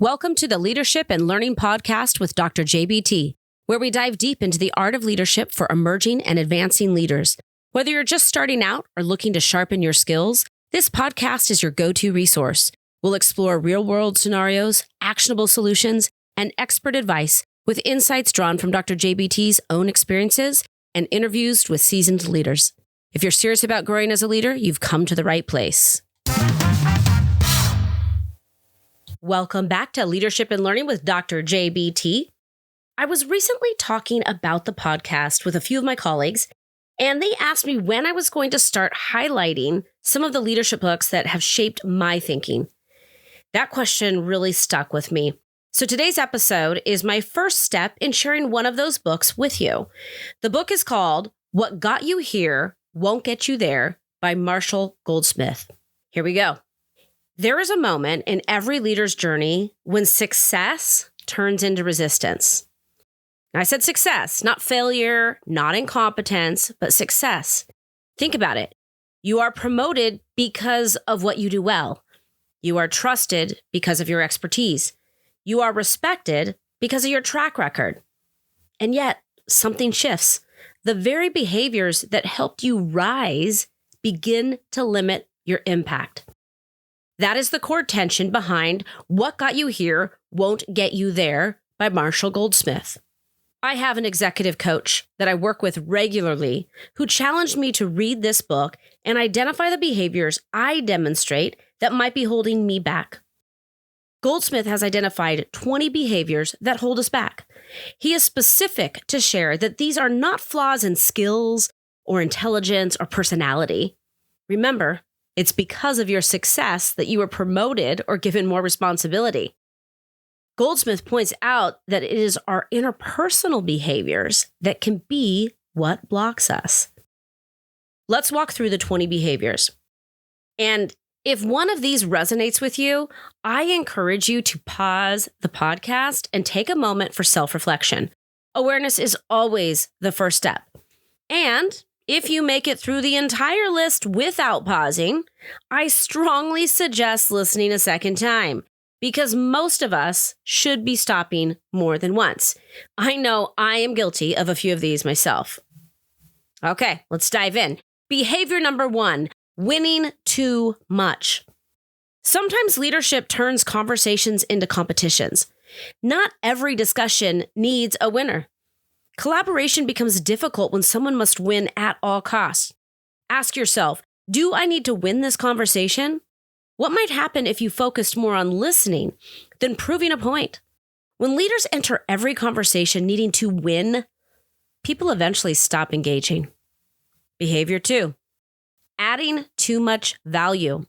Welcome to the Leadership and Learning Podcast with Dr. JBT, where we dive deep into the art of leadership for emerging and advancing leaders. Whether you're just starting out or looking to sharpen your skills, this podcast is your go-to resource. We'll explore real-world scenarios, actionable solutions, and expert advice with insights drawn from Dr. JBT's own experiences and interviews with seasoned leaders. If you're serious about growing as a leader, you've come to the right place. Welcome back to Leadership and Learning with Dr. JBT. I was recently talking about the podcast with a few of my colleagues, and they asked me when I was going to start highlighting some of the leadership books that have shaped my thinking. That question really stuck with me. So today's episode is my first step in sharing one of those books with you. The book is called What Got You Here Won't Get You There by Marshall Goldsmith. Here we go. There is a moment in every leader's journey when success turns into resistance. I said success, not failure, not incompetence, but success. Think about it. You are promoted because of what you do well. You are trusted because of your expertise. You are respected because of your track record. And yet, something shifts. The very behaviors that helped you rise begin to limit your impact. That is the core tension behind What Got You Here Won't Get You There by Marshall Goldsmith. I have an executive coach that I work with regularly who challenged me to read this book and identify the behaviors I demonstrate that might be holding me back. Goldsmith has identified 20 behaviors that hold us back. He is specific to share that these are not flaws in skills or intelligence or personality. Remember, it's because of your success that you were promoted or given more responsibility. Goldsmith points out that it is our interpersonal behaviors that can be what blocks us. Let's walk through the 20 behaviors. And if one of these resonates with you, I encourage you to pause the podcast and take a moment for self-reflection. Awareness is always the first step. And if you make it through the entire list without pausing, I strongly suggest listening a second time because most of us should be stopping more than once. I know I am guilty of a few of these myself. Okay, let's dive in. Behavior number 1, winning too much. Sometimes leadership turns conversations into competitions. Not every discussion needs a winner. Collaboration becomes difficult when someone must win at all costs. Ask yourself, do I need to win this conversation? What might happen if you focused more on listening than proving a point? When leaders enter every conversation needing to win, people eventually stop engaging. Behavior 2, adding too much value.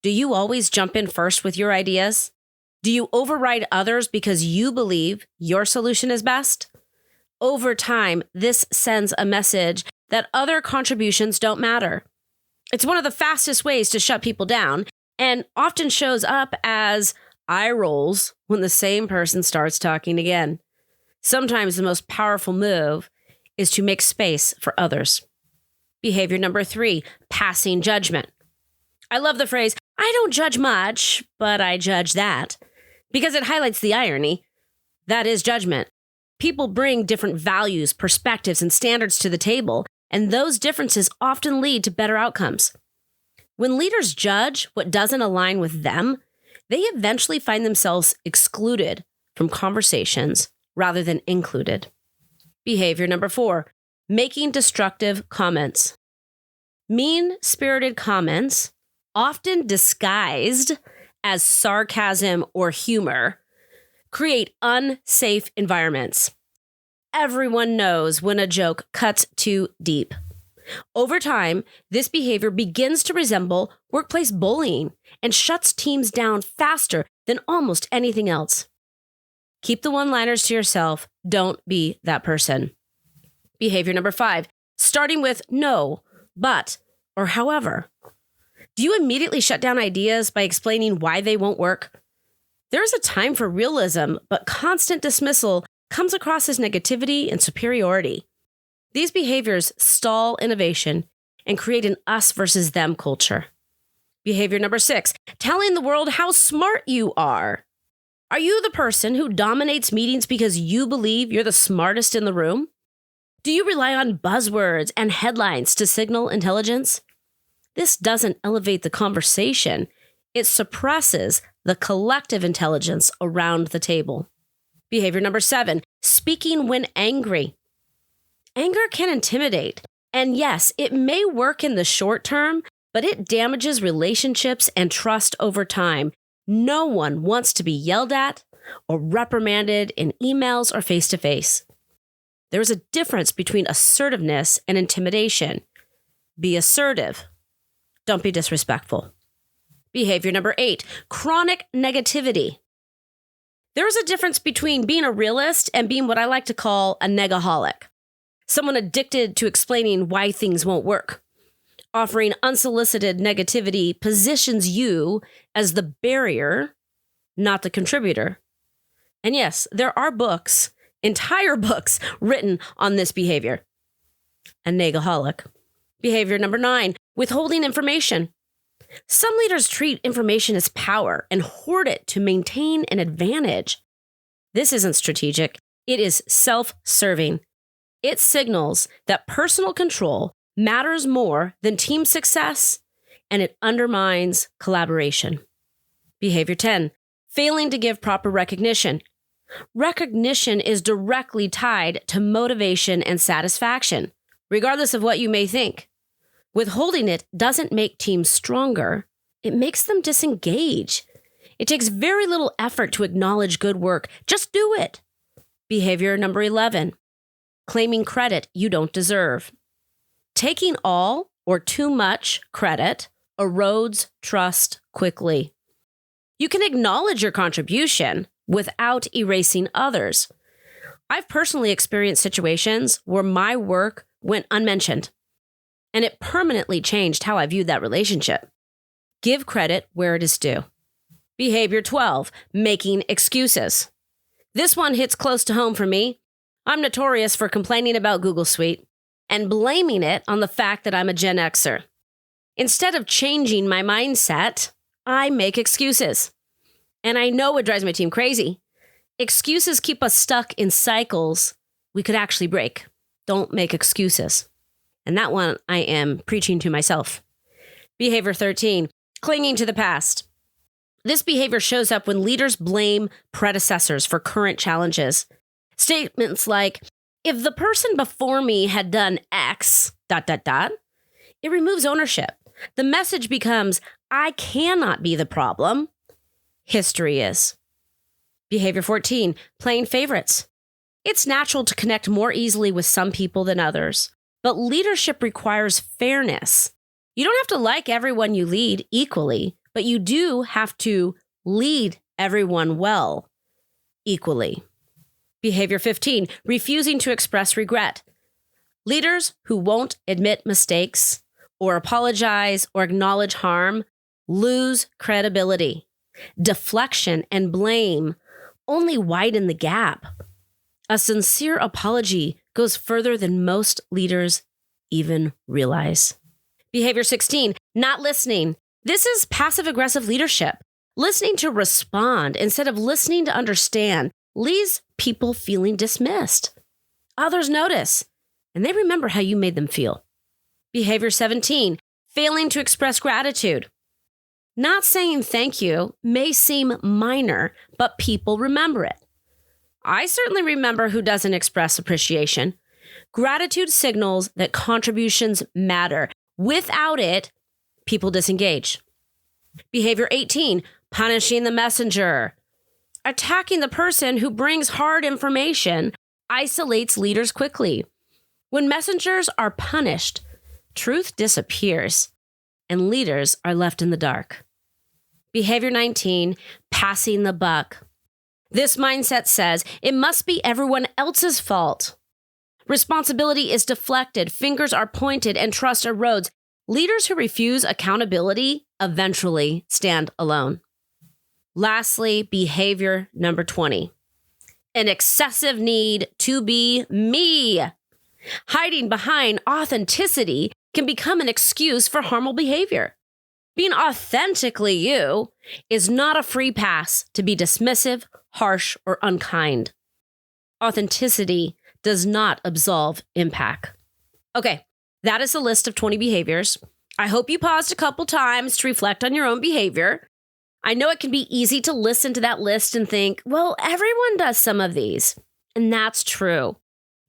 Do you always jump in first with your ideas? Do you override others because you believe your solution is best? Over time, this sends a message that other contributions don't matter. It's one of the fastest ways to shut people down and often shows up as eye rolls when the same person starts talking again. Sometimes the most powerful move is to make space for others. Behavior number 3, passing judgment. I love the phrase, I don't judge much, but I judge that, because it highlights the irony. That is judgment. People bring different values, perspectives, and standards to the table, and those differences often lead to better outcomes. When leaders judge what doesn't align with them, they eventually find themselves excluded from conversations rather than included. Behavior number 4, making destructive comments. Mean-spirited comments, often disguised as sarcasm or humor, create unsafe environments. Everyone knows when a joke cuts too deep. Over time, this behavior begins to resemble workplace bullying and shuts teams down faster than almost anything else. Keep the one-liners to yourself. Don't be that person. Behavior number 5, starting with no, but, or however. Do you immediately shut down ideas by explaining why they won't work? There is a time for realism, but constant dismissal comes across as negativity and superiority. These behaviors stall innovation and create an us versus them culture. Behavior number 6, telling the world how smart you are. Are you the person who dominates meetings because you believe you're the smartest in the room? Do you rely on buzzwords and headlines to signal intelligence? This doesn't elevate the conversation. It suppresses the collective intelligence around the table. Behavior number 7, speaking when angry. Anger can intimidate. And yes, it may work in the short term, but it damages relationships and trust over time. No one wants to be yelled at or reprimanded in emails or face-to-face. There's a difference between assertiveness and intimidation. Be assertive. Don't be disrespectful. Behavior number 8, chronic negativity. There's a difference between being a realist and being what I like to call a negaholic. Someone addicted to explaining why things won't work. Offering unsolicited negativity positions you as the barrier, not the contributor. And yes, there are books, entire books, written on this behavior. A negaholic. Behavior number 9, withholding information. Some leaders treat information as power and hoard it to maintain an advantage. This isn't strategic. It is self-serving. It signals that personal control matters more than team success, and it undermines collaboration. Behavior 10, failing to give proper recognition. Recognition is directly tied to motivation and satisfaction, regardless of what you may think. Withholding it doesn't make teams stronger. It makes them disengage. It takes very little effort to acknowledge good work. Just do it. Behavior number 11, claiming credit you don't deserve. Taking all or too much credit erodes trust quickly. You can acknowledge your contribution without erasing others. I've personally experienced situations where my work went unmentioned, and it permanently changed how I viewed that relationship. Give credit where it is due. Behavior 12, making excuses. This one hits close to home for me. I'm notorious for complaining about Google Suite and blaming it on the fact that I'm a Gen Xer. Instead of changing my mindset, I make excuses. And I know it drives my team crazy. Excuses keep us stuck in cycles we could actually break. Don't make excuses. And that one I am preaching to myself. Behavior 13, clinging to the past. This behavior shows up when leaders blame predecessors for current challenges. Statements like, if the person before me had done X, ... it removes ownership. The message becomes, I cannot be the problem. History is. Behavior 14, playing favorites. It's natural to connect more easily with some people than others, but leadership requires fairness. You don't have to like everyone you lead equally, but you do have to lead everyone well equally. Behavior 15, refusing to express regret. Leaders who won't admit mistakes or apologize or acknowledge harm lose credibility. Deflection and blame only widen the gap. A sincere apology goes further than most leaders even realize. Behavior 16, not listening. This is passive-aggressive leadership. Listening to respond instead of listening to understand leaves people feeling dismissed. Others notice, and they remember how you made them feel. Behavior 17, failing to express gratitude. Not saying thank you may seem minor, but people remember it. I certainly remember who doesn't express appreciation. Gratitude signals that contributions matter. Without it, people disengage. Behavior 18, punishing the messenger. Attacking the person who brings hard information isolates leaders quickly. When messengers are punished, truth disappears, and leaders are left in the dark. Behavior 19, passing the buck. This mindset says it must be everyone else's fault. Responsibility is deflected, fingers are pointed, and trust erodes. Leaders who refuse accountability eventually stand alone. Lastly, behavior number 20, an excessive need to be me. Hiding behind authenticity can become an excuse for harmful behavior. Being authentically you is not a free pass to be dismissive harsh, or unkind. Authenticity does not absolve impact. Okay, that is a list of 20 behaviors. I hope you paused a couple times to reflect on your own behavior. I know it can be easy to listen to that list and think, well, everyone does some of these. And that's true.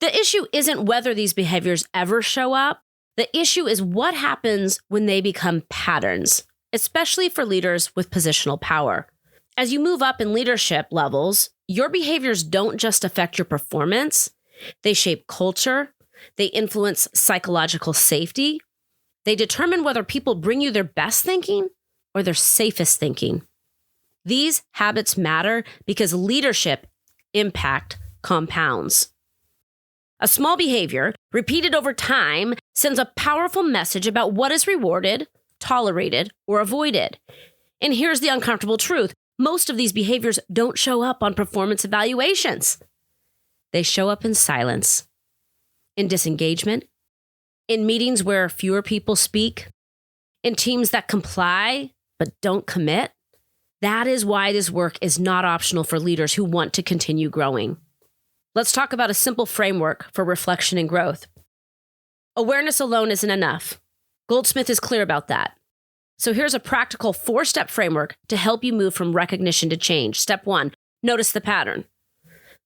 The issue isn't whether these behaviors ever show up. The issue is what happens when they become patterns, especially for leaders with positional power. As you move up in leadership levels, your behaviors don't just affect your performance. They shape culture. They influence psychological safety. They determine whether people bring you their best thinking or their safest thinking. These habits matter because leadership impact compounds. A small behavior, repeated over time, sends a powerful message about what is rewarded, tolerated, or avoided. And here's the uncomfortable truth. Most of these behaviors don't show up on performance evaluations. They show up in silence, in disengagement, in meetings where fewer people speak, in teams that comply but don't commit. That is why this work is not optional for leaders who want to continue growing. Let's talk about a simple framework for reflection and growth. Awareness alone isn't enough. Goldsmith is clear about that. So here's a practical 4-step framework to help you move from recognition to change. Step 1, notice the pattern.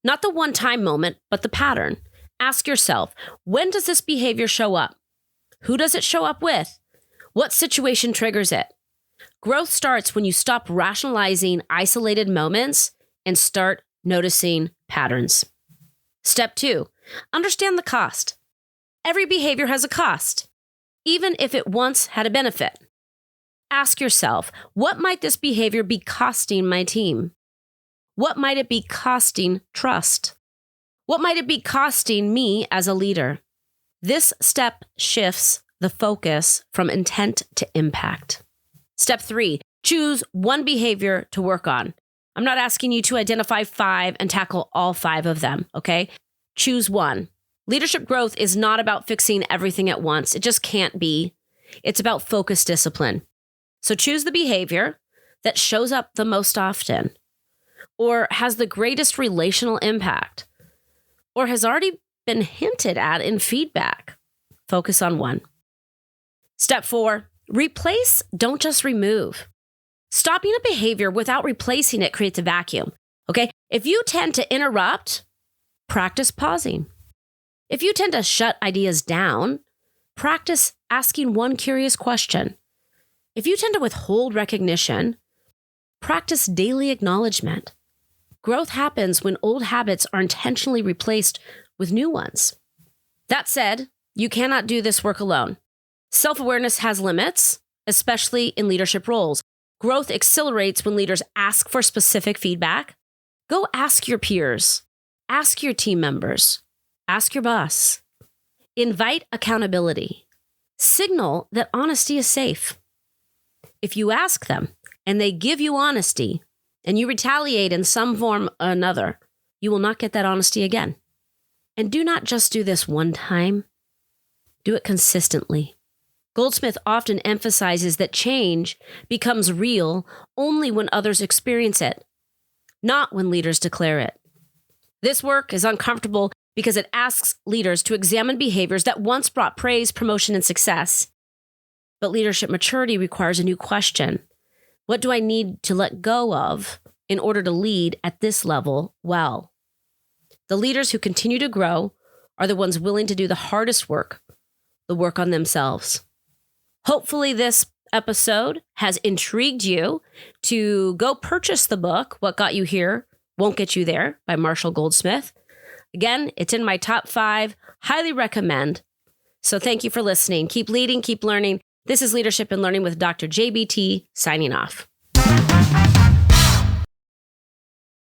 Not the one-time moment, but the pattern. Ask yourself, when does this behavior show up? Who does it show up with? What situation triggers it? Growth starts when you stop rationalizing isolated moments and start noticing patterns. Step 2, understand the cost. Every behavior has a cost, even if it once had a benefit. Ask yourself, what might this behavior be costing my team? What might it be costing trust? What might it be costing me as a leader? This step shifts the focus from intent to impact. Step 3, choose one behavior to work on. I'm not asking you to identify 5 and tackle all 5 of them, okay? Choose one. Leadership growth is not about fixing everything at once. It just can't be. It's about focused discipline. So choose the behavior that shows up the most often, or has the greatest relational impact, or has already been hinted at in feedback. Focus on one. Step 4, replace, don't just remove. Stopping a behavior without replacing it creates a vacuum, okay? If you tend to interrupt, practice pausing. If you tend to shut ideas down, practice asking one curious question. If you tend to withhold recognition, practice daily acknowledgement. Growth happens when old habits are intentionally replaced with new ones. That said, you cannot do this work alone. Self-awareness has limits, especially in leadership roles. Growth accelerates when leaders ask for specific feedback. Go ask your peers, ask your team members, ask your boss. Invite accountability. Signal that honesty is safe. If you ask them and they give you honesty and you retaliate in some form or another, you will not get that honesty again. And do not just do this one time. Do it consistently. Goldsmith often emphasizes that change becomes real only when others experience it, not when leaders declare it. This work is uncomfortable because it asks leaders to examine behaviors that once brought praise, promotion, and success. But leadership maturity requires a new question. What do I need to let go of in order to lead at this level well? The leaders who continue to grow are the ones willing to do the hardest work, the work on themselves. Hopefully this episode has intrigued you to go purchase the book, What Got You Here Won't Get You There by Marshall Goldsmith. Again, it's in my top 5. Highly recommend. So thank you for listening. Keep leading, keep learning. This is Leadership and Learning with Dr. JBT signing off.